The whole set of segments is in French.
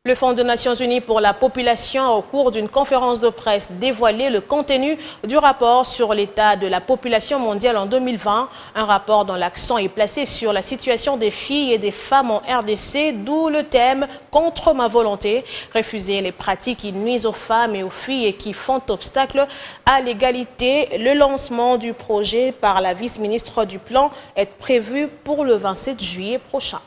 Le Fonds des Nations Unies pour la population a, au cours d'une conférence de presse, dévoilé le contenu du rapport sur l'état de la population mondiale en 2020. Un rapport dont l'accent est placé sur la situation des filles et des femmes en RDC, d'où le thème « Contre ma volonté ». Refuser les pratiques qui nuisent aux femmes et aux filles et qui font obstacle à l'égalité. Le lancement du projet par la vice-ministre du Plan est prévu pour le 27 juillet prochain.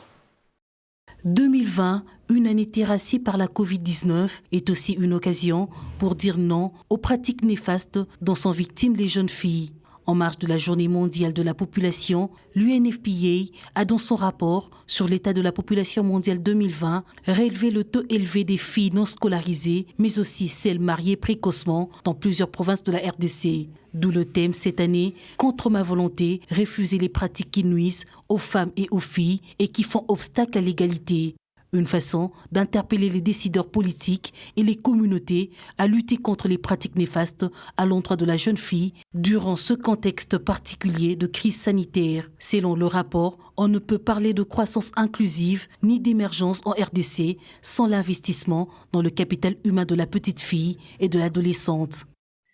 2020, une année terrassée par la Covid-19, est aussi une occasion pour dire non aux pratiques néfastes dont sont victimes les jeunes filles. En marge de la Journée mondiale de la population, l'UNFPA a dans son rapport sur l'état de la population mondiale 2020 relevé le taux élevé des filles non scolarisées, mais aussi celles mariées précocement dans plusieurs provinces de la RDC. D'où le thème cette année, contre ma volonté, refuser les pratiques qui nuisent aux femmes et aux filles et qui font obstacle à l'égalité. Une façon d'interpeller les décideurs politiques et les communautés à lutter contre les pratiques néfastes à l'endroit de la jeune fille durant ce contexte particulier de crise sanitaire. Selon le rapport, on ne peut parler de croissance inclusive ni d'émergence en RDC sans l'investissement dans le capital humain de la petite fille et de l'adolescente.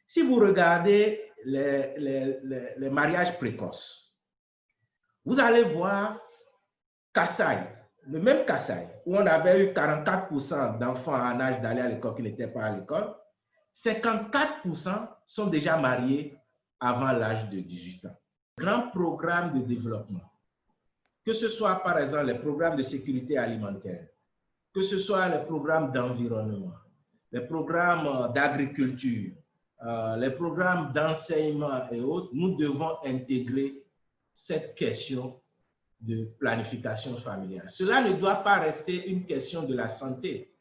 Si vous regardez les mariages précoces, vous allez voir Kassai, le même Kassai, où on avait eu 44% d'enfants en âge d'aller à l'école qui n'étaient pas à l'école, 54% sont déjà mariés avant l'âge de 18 ans. Grand programme de développement, que ce soit par exemple les programmes de sécurité alimentaire, que ce soit les programmes d'environnement, les programmes d'agriculture, les programmes d'enseignement et autres, nous devons intégrer cette question de planification familiale. Cela ne doit pas rester une question de la santé,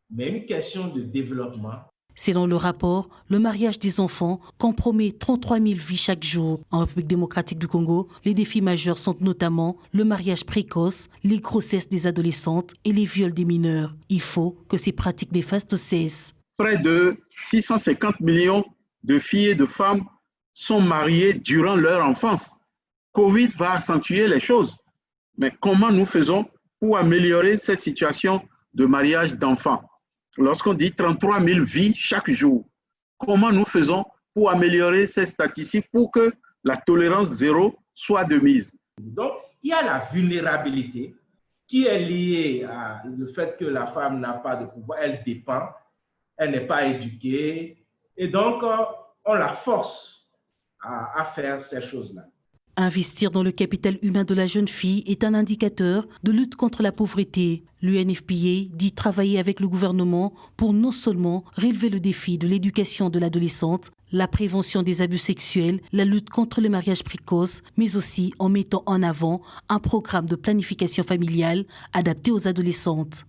mais une question de développement. Selon le rapport, le mariage des enfants compromet 33 000 vies chaque jour. En République démocratique du Congo, les défis majeurs sont notamment le mariage précoce, les grossesses des adolescentes et les viols des mineurs. Il faut que ces pratiques néfastes cessent. Près de 650 millions de filles et de femmes sont mariées durant leur enfance. Covid va accentuer les choses. Mais comment nous faisons pour améliorer cette situation de mariage d'enfants? Lorsqu'on dit 33 000 vies chaque jour, comment nous faisons pour améliorer ces statistiques pour que la tolérance zéro soit de mise? Donc, il y a la vulnérabilité qui est liée au fait que la femme n'a pas de pouvoir, elle dépend, elle n'est pas éduquée, et donc on la force à faire ces choses-là. Investir dans le capital humain de la jeune fille est un indicateur de lutte contre la pauvreté. L'UNFPA dit travailler avec le gouvernement pour non seulement relever le défi de l'éducation de l'adolescente, la prévention des abus sexuels, la lutte contre le mariage précoce, mais aussi en mettant en avant un programme de planification familiale adapté aux adolescentes.